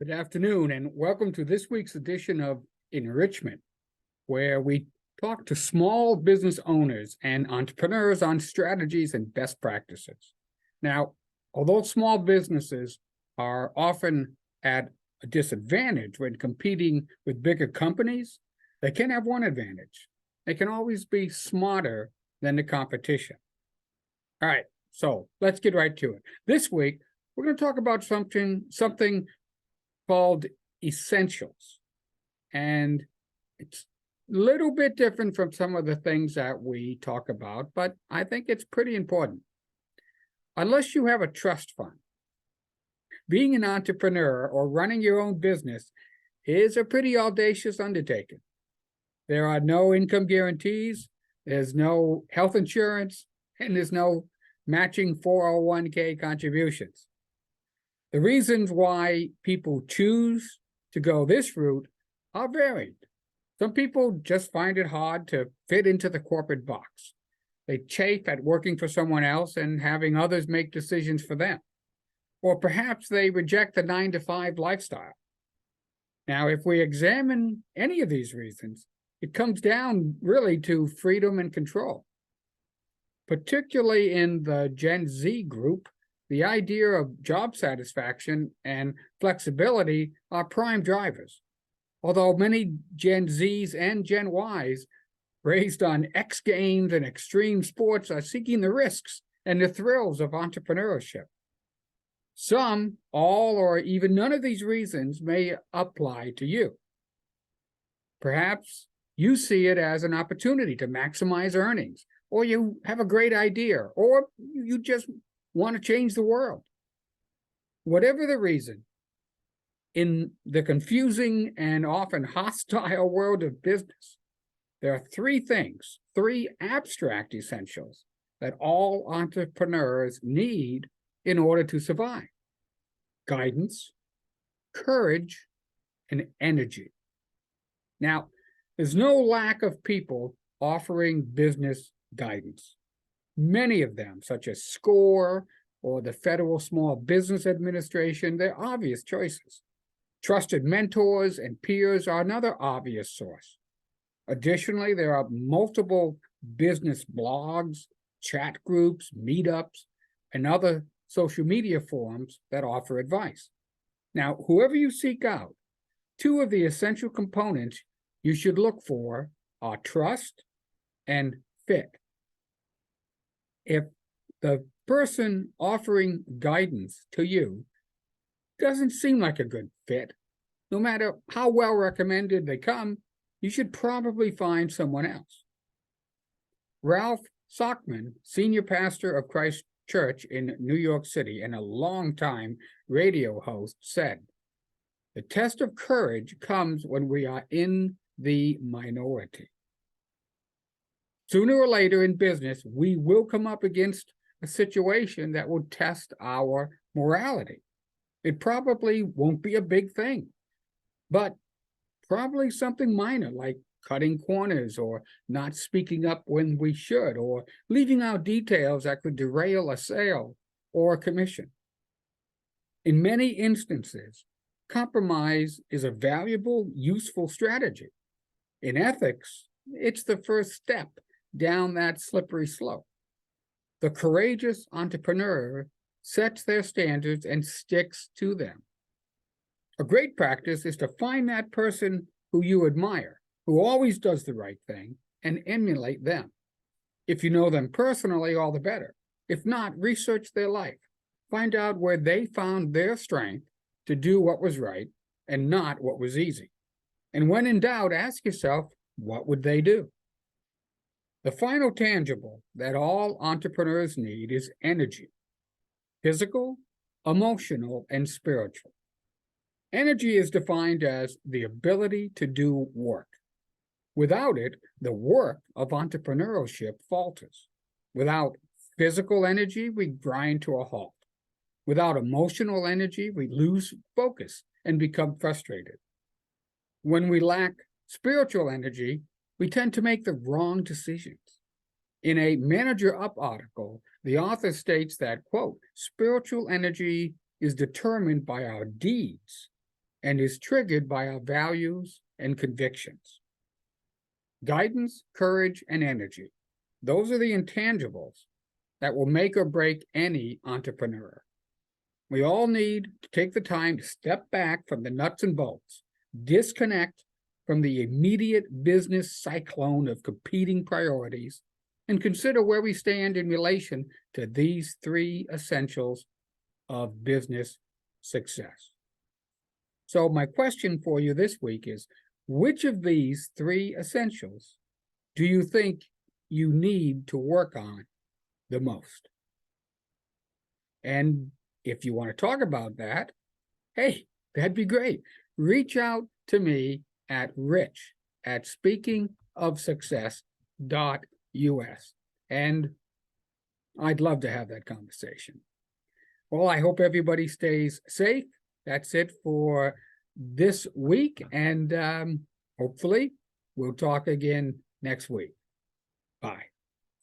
Good afternoon, and welcome to this week's edition of EnRICHment, where we talk to small business owners and entrepreneurs on strategies and best practices. Now, although small businesses are often at a disadvantage when competing with bigger companies, they can have one advantage. They can always be smarter than the competition. All right, so let's get right to it. This week, we're going to talk about something called essentials. And it's a little bit different from some of the things that we talk about, but I think it's pretty important. Unless you have a trust fund, being an entrepreneur or running your own business is a pretty audacious undertaking. There are no income guarantees, there's no health insurance, and there's no matching 401k contributions. The reasons why people choose to go this route are varied. Some people just find it hard to fit into the corporate box. They chafe at working for someone else and having others make decisions for them. Or perhaps they reject the 9-to-5 lifestyle. Now, if we examine any of these reasons, it comes down really to freedom and control. Particularly in the Gen Z group, the idea of job satisfaction and flexibility are prime drivers. Although many Gen Zs and Gen Ys raised on X Games and extreme sports are seeking the risks and the thrills of entrepreneurship. Some, all, or even none of these reasons may apply to you. Perhaps you see it as an opportunity to maximize earnings, or you have a great idea, or you just want to change the world. Whatever the reason, in the confusing and often hostile world of business, there are three abstract essentials that all entrepreneurs need in order to survive: guidance, courage, and energy. Now, there's no lack of people offering business guidance. Many of them, such as SCORE or the Federal Small Business Administration, they're obvious choices. Trusted mentors and peers are another obvious source. Additionally, there are multiple business blogs, chat groups, meetups, and other social media forums that offer advice. Now, whoever you seek out, two of the essential components you should look for are trust and fit. If the person offering guidance to you doesn't seem like a good fit, no matter how well recommended they come, you should probably find someone else. Ralph Sockman, senior pastor of Christ Church in New York City and a longtime radio host, said, "The test of courage comes when we are in the minority." Sooner or later in business, we will come up against a situation that will test our morality. It probably won't be a big thing, but probably something minor like cutting corners or not speaking up when we should, or leaving out details that could derail a sale or a commission. In many instances, compromise is a valuable, useful strategy. In ethics, it's the first step down that slippery slope. The courageous entrepreneur sets their standards and sticks to them. A great practice is to find that person who you admire, who always does the right thing, and emulate them. If you know them personally, all the better. If not, research their life. Find out where they found their strength to do what was right and not what was easy. And when in doubt, ask yourself, what would they do? The final tangible that all entrepreneurs need is energy: physical, emotional, and spiritual. Energy is defined as the ability to do work. Without it, the work of entrepreneurship falters. Without physical energy, we grind to a halt. Without emotional energy, we lose focus and become frustrated. When we lack spiritual energy, we tend to make the wrong decisions. In a Manager Up article, the author states that, quote, spiritual energy is determined by our deeds, and is triggered by our values and convictions. Guidance, courage, and energy. Those are the intangibles that will make or break any entrepreneur. We all need to take the time to step back from the nuts and bolts, disconnect from the immediate business cyclone of competing priorities, and consider where we stand in relation to these three essentials of business success. So my question for you this week is, which of these three essentials do you think you need to work on the most? And if you want to talk about that, hey, that'd be great. Reach out to me at rich@speakingofsuccess.us. And I'd love to have that conversation. Well, I hope everybody stays safe. That's it for this week. And hopefully we'll talk again next week. Bye.